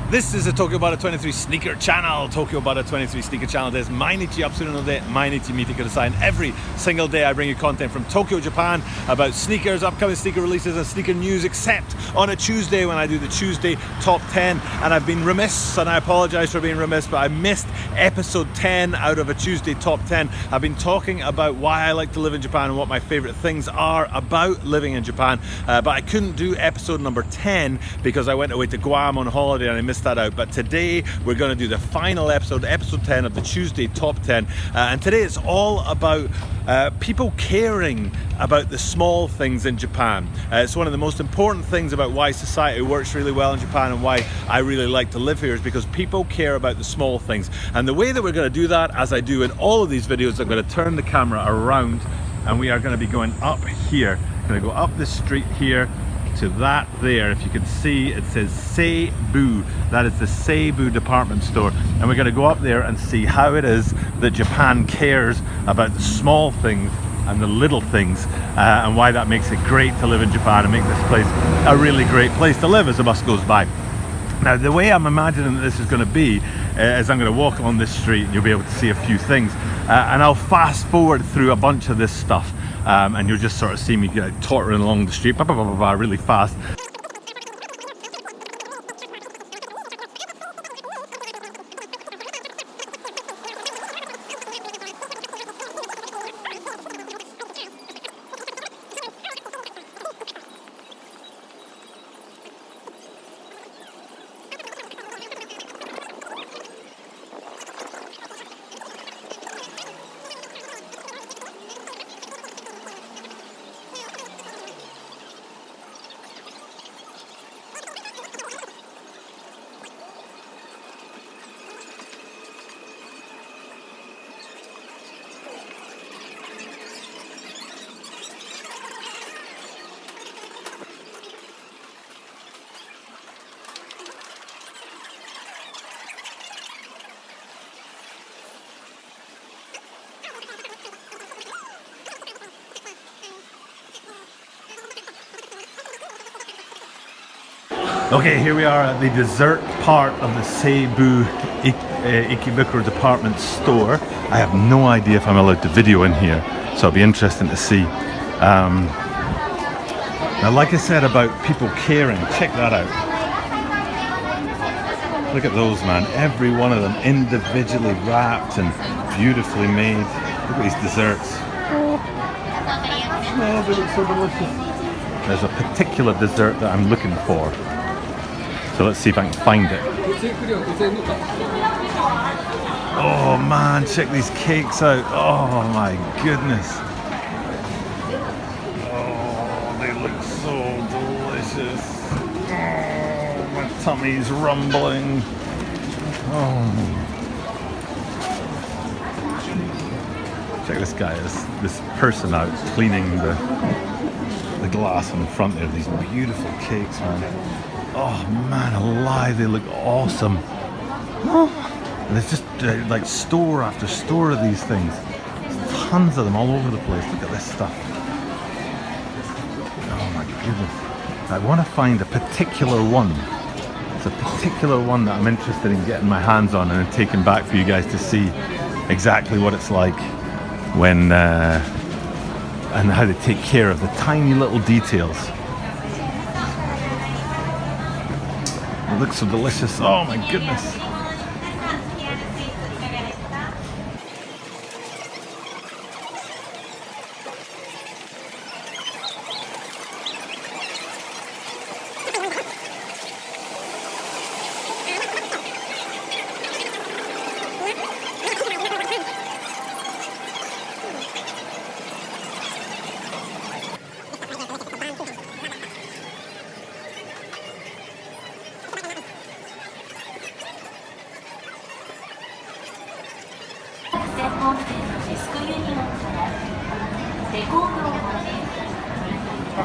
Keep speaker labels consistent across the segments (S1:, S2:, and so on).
S1: This is the Tokyo Butter 23 Sneaker Channel. Tokyo Butter 23 Sneaker Channel です。毎日アップするので毎日見てください。Every single day I bring you content from Tokyo, Japan about sneakers, upcoming sneaker releases and sneaker news, except on a Tuesday when I do the Tuesday top 10. And I've been remiss, and I apologize for being remiss, but I missed episode 10 out of a Tuesday top 10. I've been talking about why I like to live in Japan and what my favorite things are about living in Japan, but I couldn't do episode number 10 because I went away to Guam on holiday and I missed that out. But today we're going to do the final episode 10 of the Tuesday top 10, and today it's all about people caring about the small things in Japan. It's one of the most important things about why society works really well in Japan and why I really like to live here, is because people care about the small things. And the way that we're going to do that, as I do in all of these videos, I'm going to turn the camera around and we are going to be going up here. I'm going to go up this street here to that there. If you can see, it says Seibu. That is the Seibu department store, and we're going to go up there and see how it is that Japan cares about the small things and the little things, and why that makes it great to live in Japan and make this place a really great place to live as the bus goes by. Now, the way I'm imagining that this is going to be is I'm going to walk along this street and you'll be able to see a few things, and I'll fast forward through a bunch of this stuff, and you'll just sort of see me tottering along the street really fast. Okay, here we are at the dessert part of the Seibu Ikebukuro department store. I have no idea if I'm allowed to video in here, so it'll be interesting to see. Now, like I said about people caring, check that out. Look at those, man. Every one of them individually wrapped and beautifully made. Look at these desserts. Oh, they look so delicious. There's a particular dessert that I'm looking for. So let's see if I can find it. Oh man, check these cakes out. Oh my goodness. Oh, they look so delicious. Oh, my tummy's rumbling. Oh. Check this guy, this person out cleaning the glass in front there. These beautiful cakes, man. Oh man alive, they look awesome. Oh. And there's just like store after store of these things. There's tons of them all over the place. Look at this stuff. Oh my goodness. I want to find a particular one. It's a particular one that I'm interested in getting my hands on and then taking back for you guys to see exactly what it's like when and how they take care of the tiny little details. It looks so delicious. Oh my goodness.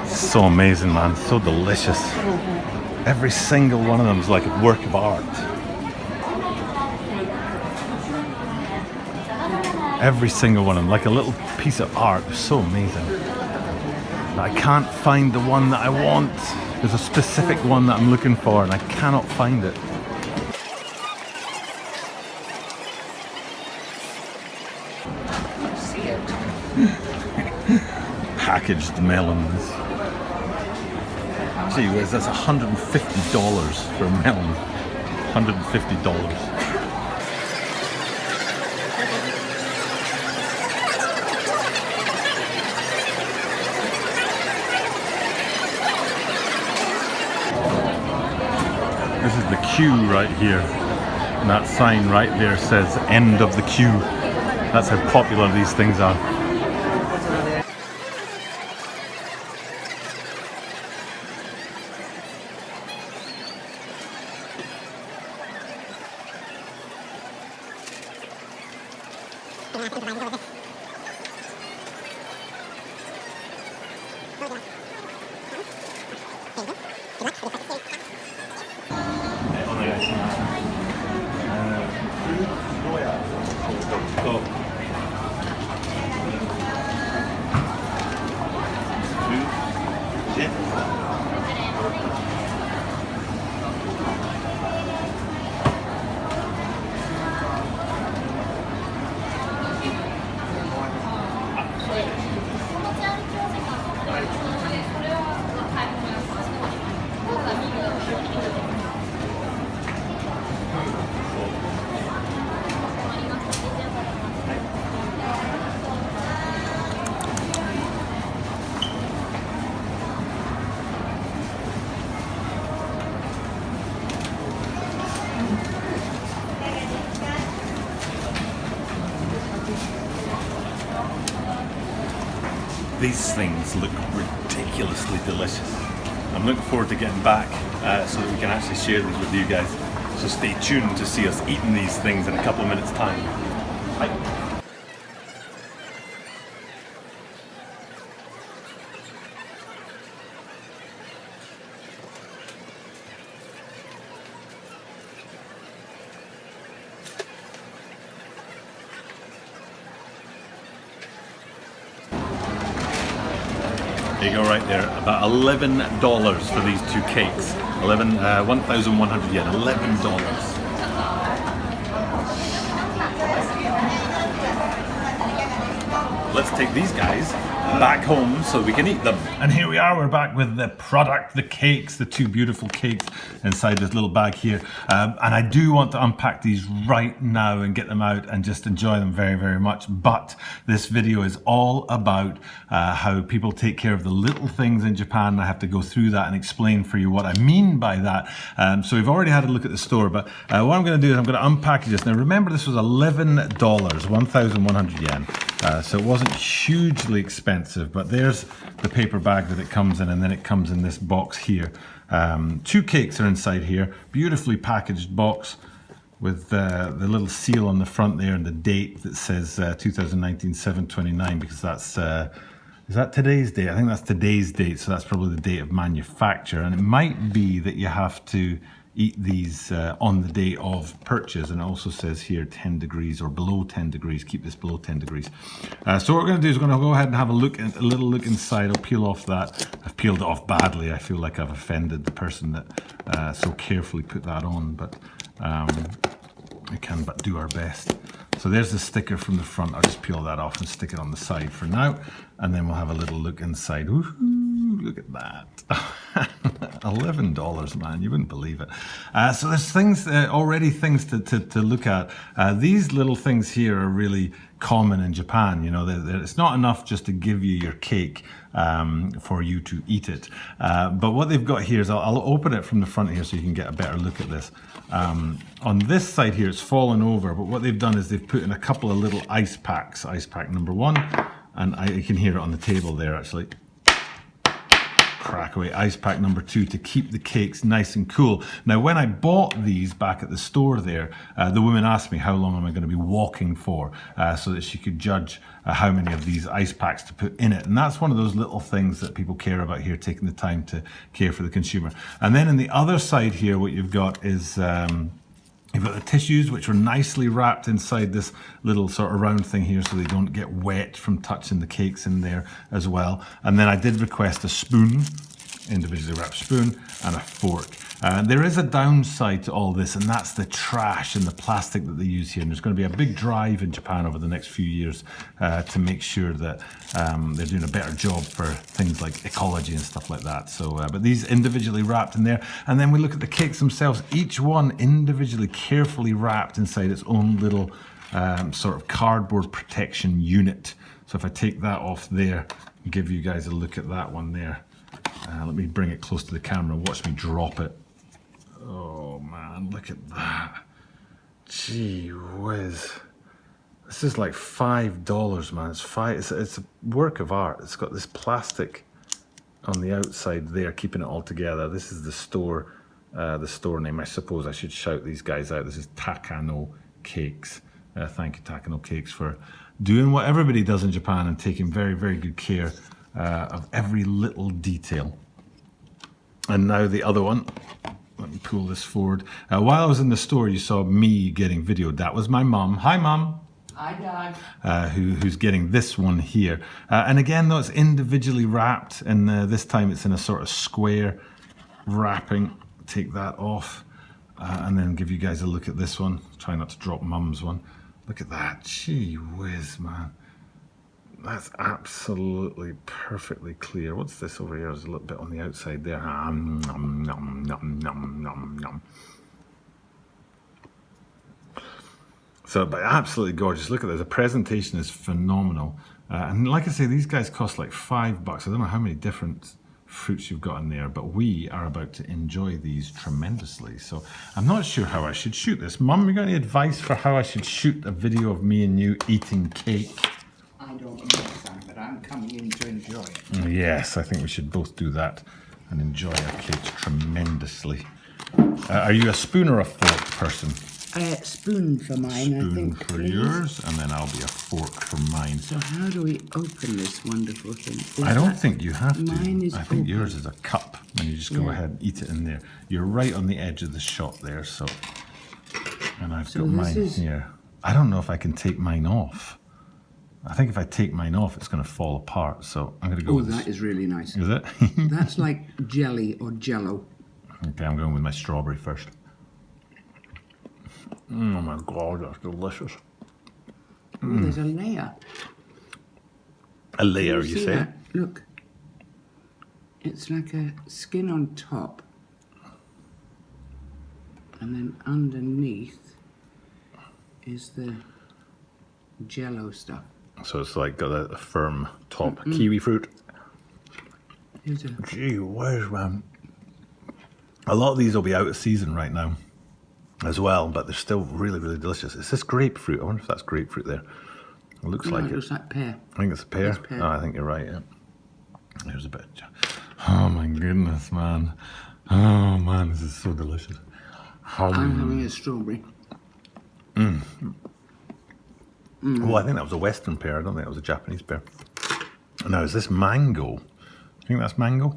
S1: So amazing, man. So delicious. Every single one of them is like a work of art. Every single one of them, like a little piece of art. They're so amazing. But I can't find the one that I want. There's a specific one that I'm looking for and I cannot find it. packaged melons. Gee whiz, that's $150 for a melon. $150. This is the queue right here. And that sign right there says end of the queue. That's how popular these things are. These things look ridiculously delicious. I'm looking forward to getting back so that we can actually share these with you guys. So stay tuned to see us eating these things in a couple of minutes time. Bye. There you go, right there. About $11 for these two cakes. 1,100 yen. $11. Let's take these guys back home so we can eat them. And here we are, we're back with the product, the cakes, the two beautiful cakes inside this little bag here. And I do want to unpack these right now and get them out and just enjoy them very, very much. But this video is all about how people take care of the little things in Japan. I have to go through that and explain for you what I mean by that. So we've already had a look at the store, but what I'm going to do is I'm going to unpackage this. Now remember, this was $11, 1,100 yen. So it wasn't hugely expensive, but there's the paper bag that it comes in, and then it comes in this box here. Two cakes are inside here, beautifully packaged box with the little seal on the front there and the date that says 2019 7/29, because that's is that today's date? I think that's today's date, so that's probably the date of manufacture. And it might be that you have to eat these on the day of purchase, and it also says here 10 degrees or below 10 degrees. Keep this below 10 degrees. So what we're going to do is we're going to go ahead and have a little look inside. I'll peel off that. I've peeled it off badly. I feel like I've offended the person that so carefully put that on, but we can but do our best. So there's the sticker from the front. I'll just peel that off and stick it on the side for now, and then we'll have a little look inside. Woohoo, look at that. $11, man, you wouldn't believe it. So there's things, already things to look at. These little things here are really common in Japan. You know, it's not enough just to give you your cake for you to eat it. But what they've got here is, I'll open it from the front here so you can get a better look at this. On this side here, it's fallen over, but what they've done is they've put in a couple of little ice packs. Ice pack number one, and you can hear it on the table there actually. Crack away. Ice pack number two to keep the cakes nice and cool. Now, when I bought these back at the store there, the woman asked me how long am I going to be walking for, so that she could judge how many of these ice packs to put in it. And that's one of those little things that people care about here, taking the time to care for the consumer. And then on the other side here, what you've got is you've got the tissues, which are nicely wrapped inside this little sort of round thing here so they don't get wet from touching the cakes in there as well. And then I did request a spoon. individually wrapped spoon, and a fork. There is a downside to all this, and that's the trash and the plastic that they use here. And there's going to be a big drive in Japan over the next few years to make sure that they're doing a better job for things like ecology and stuff like that. So, but these individually wrapped in there. And then we look at the cakes themselves, each one individually carefully wrapped inside its own little sort of cardboard protection unit. So if I take that off there, give you guys a look at that one there. Let me bring it close to the camera. Watch me drop it. Oh man, look at that. Gee whiz. This is like $5, man. It's a work of art. It's got this plastic on the outside there, keeping it all together. This is the store name. I suppose I should shout these guys out. This is Takano Cakes. Thank you, Takano Cakes, for doing what everybody does in Japan and taking very, very good care of every little detail. And now the other one. Let me pull this forward. While I was in the store, you saw me getting videoed. That was my mum. Hi, Mum.
S2: Hi, Dad.
S1: Who's getting this one here. And again, though, it's individually wrapped, and this time it's in a sort of square wrapping. Take that off, and then give you guys a look at this one. Try not to drop Mum's one. Look at that. Gee whiz, man. That's absolutely perfectly clear. What's this over here? There's a little bit on the outside there. So, but absolutely gorgeous. Look at this. The presentation is phenomenal. And like I say, these guys cost like $5. I don't know how many different fruits you've got in there, but we are about to enjoy these tremendously. So I'm not sure how I should shoot this. Mum, you got any advice for how I should shoot a video of me and you eating cake?
S2: I don't understand, but I'm coming in to enjoy it.
S1: Yes, I think we should both do that and enjoy our cakes tremendously. Are you a spoon or a fork person?
S2: Spoon for mine, I think.
S1: Spoon for
S2: please.
S1: yours, and then I'll be a fork for mine.
S2: So how do we open this wonderful thing?
S1: I don't think you have to.
S2: Mine is
S1: I think
S2: open.
S1: yours is a cup, and you just go ahead and eat it in there. You're right on the edge of the shot there, so. And I've got mine here. I don't know if I can take mine off. I think if I take mine off, it's going to fall apart. So I'm going to go with
S2: that is really nice.
S1: Is it?
S2: That's like jelly or jello.
S1: Okay, I'm going with my strawberry first. Oh my God, that's delicious.
S2: Oh, there's a layer.
S1: A layer,
S2: Can
S1: you
S2: see
S1: say?
S2: that? Look. It's like a skin on top. And then underneath is the jello stuff.
S1: So it's like got a firm top. Kiwi fruit.
S2: Here's a...
S1: Gee whiz, man. A lot of these will be out of season right now as well, but they're still really, really delicious. Is this grapefruit? I wonder if that's grapefruit there. It looks like it.
S2: Looks like pear.
S1: I think it's a pear.
S2: It's pear.
S1: Oh, I think you're right, yeah. Here's a bit. Oh my goodness, man. Oh man, this is so delicious.
S2: I'm having a strawberry.
S1: Well, I think that was a Western pear. I don't think that was a Japanese pear. Now, is this mango? You think that's mango?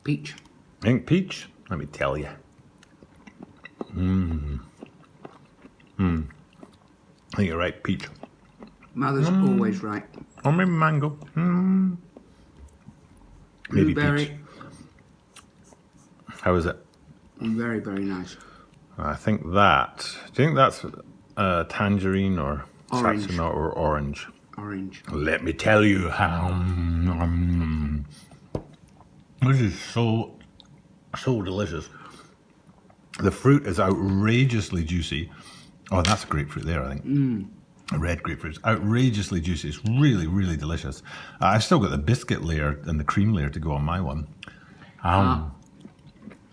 S2: Peach.
S1: I think peach? Let me tell you. I think you're right, peach.
S2: Mother's always right.
S1: Or maybe mango. Maybe
S2: Blueberry.
S1: peach. How is it?
S2: Very, very nice.
S1: I think that. Do you think that's tangerine or
S2: Orange.
S1: satsuma or orange?
S2: Orange.
S1: Let me tell you how. This is so delicious. The fruit is outrageously juicy. Oh, that's a grapefruit there, I think. A red grapefruit. It's outrageously juicy. It's really, really delicious. I've still got the biscuit layer and the cream layer to go on my one.
S2: I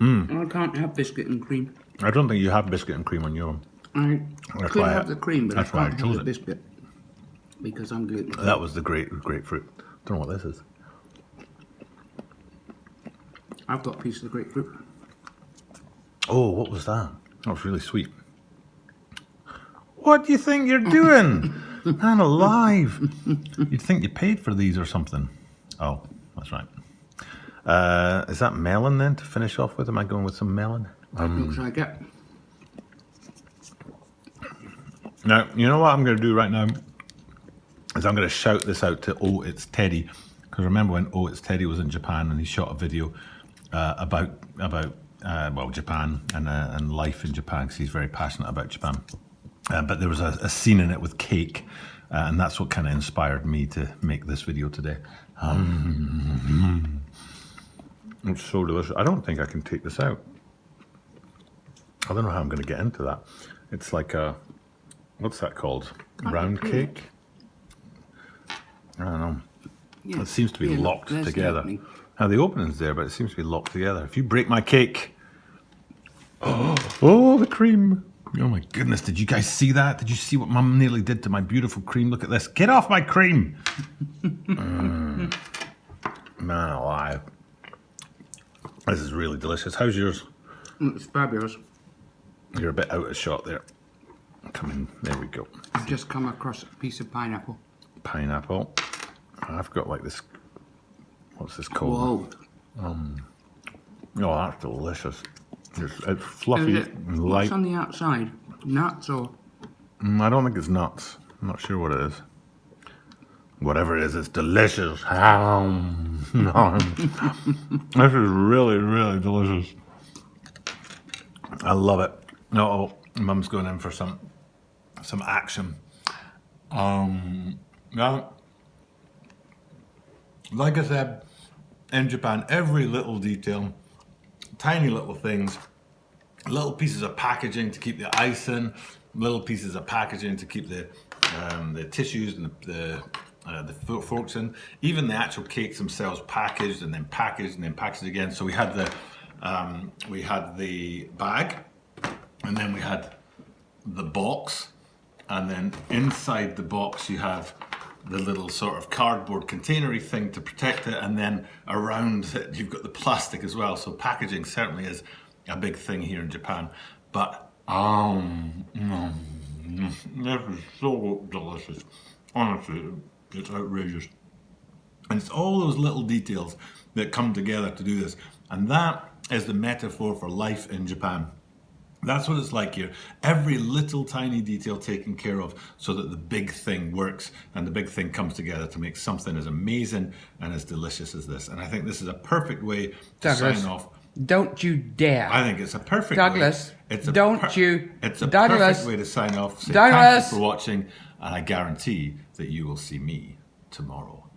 S2: can't have biscuit and cream.
S1: I don't think you have biscuit and cream on your one.
S2: I could have the cream, but I
S1: that's why I
S2: can't
S1: chose
S2: have the
S1: it.
S2: biscuit because I'm gluten.
S1: That was the grapefruit. Don't know what this is.
S2: I've got a piece of the grapefruit.
S1: Oh, what was that? That was really sweet. What do you think you're doing? Man alive. You'd think you paid for these or something. Oh, that's right. Is that melon then to finish off with? Am I going with some melon?
S2: Looks like it.
S1: Now, you know what I'm going to do right now? Is I'm going to shout this out to, oh, it's Teddy. Because remember when It's Teddy was in Japan and he shot a video about Japan and life in Japan, because he's very passionate about Japan. But there was a scene in it with cake, and that's what kind of inspired me to make this video today. It's so delicious. I don't think I can take this out. I don't know how I'm going to get into that. It's like a, what's that called? Round cake? I don't know. Yeah, it seems to be locked together. Now the opening's there, but it seems to be locked together. If you break my cake, oh, the cream! Oh my goodness! Did you guys see that? Did you see what Mum nearly did to my beautiful cream? Look at this! Get off my cream! Man alive! This is really delicious. How's yours?
S2: It's fabulous.
S1: You're a bit out of shot there. Come in. There we go.
S2: I've just come across a piece of pineapple.
S1: Pineapple. I've got like this. What's this called?
S2: Whoa.
S1: Oh, that's delicious. It's fluffy and light.
S2: What's on the outside? Nuts or?
S1: I don't think it's nuts. I'm not sure what it is. Whatever it is, it's delicious. This is really, really delicious. I love it. No, Mum's going in for some action. Now, like I said, in Japan, every little detail, tiny little things, little pieces of packaging to keep the ice in, little pieces of packaging to keep the tissues and the forks in, even the actual cakes themselves packaged and then packaged and then packaged again. So we had the bag, and then we had the box, and then inside the box you have the little sort of cardboard containery thing to protect it, and then around it you've got the plastic as well. So packaging certainly is a big thing here in Japan. But this is so delicious. Honestly, it's outrageous. And it's all those little details that come together to do this. And that is the metaphor for life in Japan. That's what it's like here. Every little tiny detail taken care of so that the big thing works and the big thing comes together to make something as amazing and as delicious as this. And I think this is a perfect way to sign off.
S2: Don't you dare.
S1: I think it's a perfect
S2: Douglas,
S1: way. It's a
S2: Douglas,
S1: perfect way to sign off. Say
S2: Douglas.
S1: thank you for watching, and I guarantee that you will see me tomorrow.